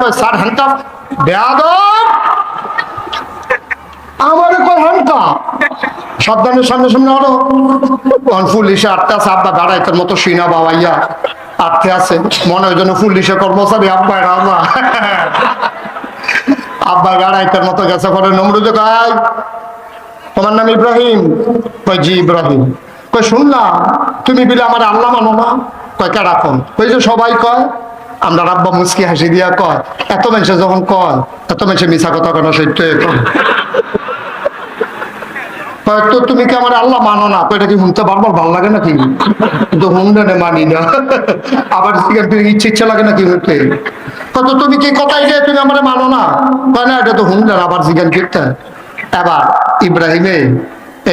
কয় sir handcuff বেয়াদব, আমারে কয় হ্যান্ডকাপ, সাবধানের সামনে সামনে আরো পুলিশে আটতে আছে, আব্বা গাড়াইতের মতো সিনা বাবাইয়া আটকে আছে, মনে হয় যেন পুলিশে কর্মচারী আব্বা রাজা আব্বা গাড়াইতের মতো গেছে। পরে নমরুদে কয় তোমার নাম ইব্রাহিম? কয় জি ইব্রাহিম। কয় শুনলাম তুমি বলে আমার আল্লাহ মানো না? কয় কেরাখন? কই যে সবাই কয়। আমরা আব্বা মুচকি হাসি দিয়া কয় এত মানুষে যখন কয় এত মানুষে মিছা কথা কেন, সত্য তো তুমি কি আমার আল্লাহ মানো না? এটা কি শুনতে বারবার ভালো লাগে নাকি? কিন্তু হুন্ডে মানি না। আবার ইচ্ছে ইচ্ছা লাগে নাকি হতে? কত তুমি কি কথাই যে তুমি আমার মানো না? কয় না এটা তো হুন্ডার, আবার জিজ্ঞান করতে। এবার ইব্রাহিমে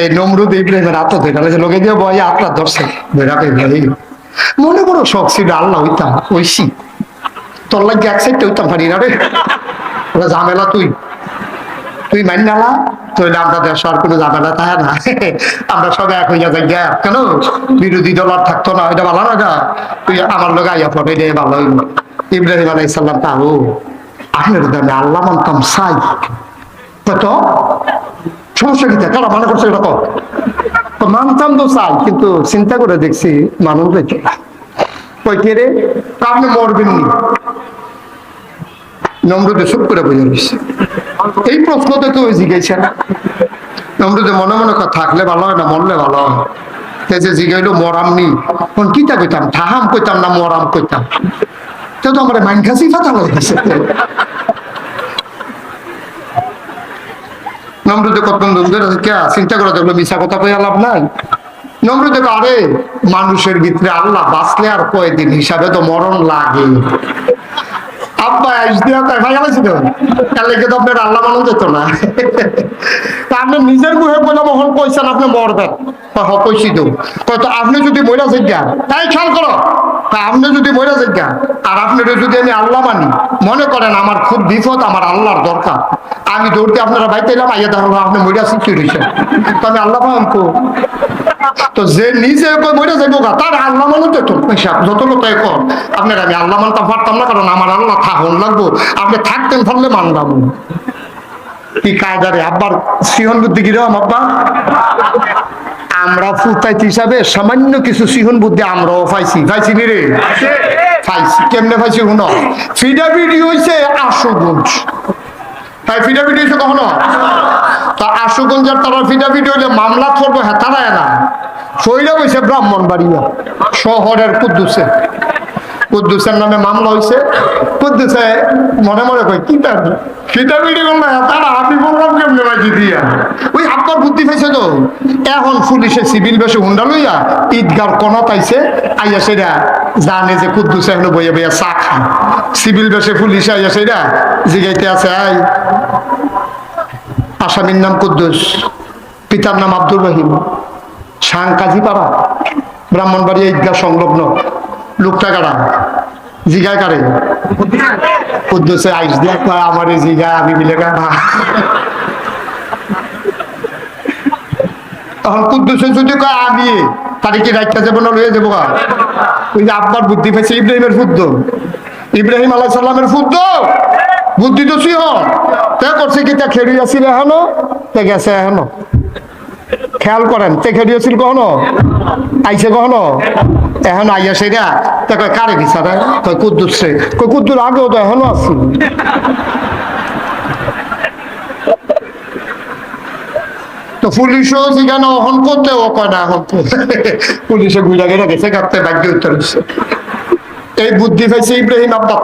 এই নমরুদ ইব্রাহিমের হাত ধরে লোকে দিয়ে বয় আপনার দর্শক বেড়াবে ইব্রাহিম মনে বড় শখ ছিল আল্লাহ হইতাম ঐশী তোর লাগে এক সাইডটা হইতাম পারি না রে, ওরা ঝামেলা তুই মানি নালা তৈলে আমরা দেশ আর কোনো ঝামেলা থাকে না, আমরা সবাই এক হইয়া যাই গা কেন বিরোধী দল আর থাকতো না, এটা ভালো না, তুই আমার লোক আইয়া পড়ে রে ভালো হইল। ইব্রাহিম আলাইহিস সালাম তাও আপনার দামে আল্লাহ মানতাম চাই কত সমস্যা কি কারা মনে করছে এরকম মানতাম তো চাই, কিন্তু চিন্তা করে দেখছি মানুষ দেখি কই কে রে আপনি মরবেন নি। নমরুদে চুপ করে বুঝে দিচ্ছে এই প্রশ্ন তো কেউ জিজ্ঞাসা না। নমরুদে মনে মনে থাকলে ভালো হয় না মরলে ভালো হয়, যে জিগাইলো মরামনি কোন কিতা কইতাম ঠাহাম কইতাম না মরাম কইতাম, তো আমার মাইন খাসি ফাটা লাগছে। নমরুদে কত চিন্তা করে দেখলো মিশা কথা কই লাভ নাই। নমরুদে আরে মানুষের ভিতরে আল্লাহ বাঁচলে আর কয়দিন হিসাবে তো মরণ লাগে। আব্বা ভাই আলাইছি তো তার লেগে তো আপনার আল্লাহ মানো যেত না, আপনি নিজের মুখে বলে মহন কইছেন আপনি মরবেন কইছি তো কত আপনি যদি মরা যাইগা তাই খেয়াল করো, আপনি যদি মরা যাইগা আর আপনার যদি আমি আল্লাহ মানি মনে করেন আমার খুব বিপদ আমার আল্লাহর দরকার, আমি দৌড়তে আপনারা বাইতে এলাম আইয়া দেখো আপনি মরা শিখতে রয়েছেন তো আমি আল্লাহ পাবো। তো যে নিজে মরে যাইব তার আল্লাহ মানো যেত যত লোক এখন আপনার আমি আল্লাহ মানতাম পারতাম না, কারণ আমার আল্লাহ থাকুন লাগবো, আপনি থাকতেন পারলে মানলাম কি কায়দারে আব্বার সিহন বুদ্ধি কিরম আব্বা। আমরা ফুতাইত হিসাবে সামান্য কিছু সিহন বুদ্ধি আমরাও পাইছি নি রে পাইছি। কেমনে পাইছি শুন, ফিডাভিডি হয়েছে আশুগঞ্জ, তাই ফিডাভিডি হয়েছে কখনো তা আশুগঞ্জের তারা ফিডাভিডি হইলে মামলা করবো হ্যাঁ তারা না সইরা হয়েছে ব্রাহ্মণবাড়িয়া শহরের কুদ্দুসের নামে মামলা হয়েছে। কুদ্দুসে মনে মনে কই কি ফিডাভিডি বললো তারা আমি বললাম কেমনে বাজি দিয়া ওই আপনার বুদ্ধি পাইছে তো। এখন পুলিশে সিভিল বেশে হুন্ডা লইয়া ঈদগার কোনা পাইছে আইয়া সেটা জানে যে কুদ্দুসে এখন বইয়া বইয়া চা খায়, সিভিল বেশে পুলিশে আইয়া সেটা জিগাইতে আছে আই আসামির নাম কুদ্দুস, পিতার নাম আব্দুর রহিম, সাংকাজিপাড়া ব্রাহ্মণবাড়িয়া ঈদগাহ সংলগ্ন, লোকটা কারা জিগায় কারে কুদ্দুসে আইস দিয়া কয় আমার জিগা আমি মিলে না। তখন কুদ্দুসে যদি কয় আমি তারে কি রাইখা যাবো না লইয়া যাবো, ওই যে আব্বার বুদ্ধি পাইছে ইব্রাহিমের ফুদ্দ, ইব্রাহিম আলাইহিস সালামের ফুদ্দ বুদ্ধি তো সিহন তে করছে কি তা খেড়িয়াছিল এখনো তে গেছে এখনো খেয়াল করেন তে খেড়িয়াছিল কখনো আইসে কখনো এখন আইয়া সেটা তে কয় কারে বিচারে কয় কুদ্দুস রে, কয় কুদ্দুর আগেও তো এখনো আছি। তো পুলিশও যেখানে অহন করতে ও কয় না এখন পুলিশে গুইলা গেলে গেছে কাটতে ভাগ্য উত্তর এই বুদ্ধি পাইছে ইব্রাহিম আব্বার।